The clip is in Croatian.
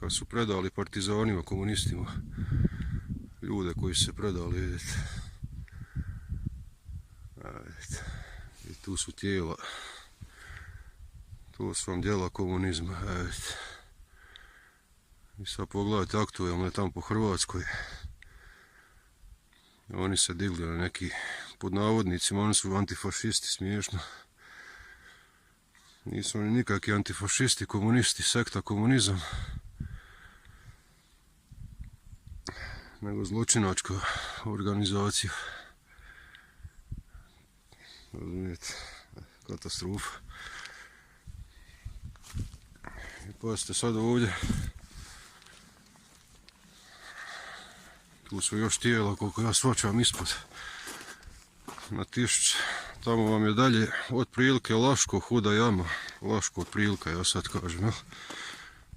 kad su predali partizanima, komunistima, ljude koji su se predali, vidite. I tu su tijela, tu su vam djela komunizma, vidite. I sad pogledajte aktualno je tamo po Hrvatskoj. Oni se digli na neki, pod navodnicima, oni su antifašisti, smiješno. Nisu oni nikakvi antifašisti, komunisti, sekta komunizam. Nego zločinačka organizacija. Razumijete, katastrofa. I pazite sad ovdje. Tu su još tijela, koliko ja shvaćam, ispod na Tišć. Tamo vam je dalje otprilike Laško, Huda jama. Laško otprilike, ja sad kažem, jel?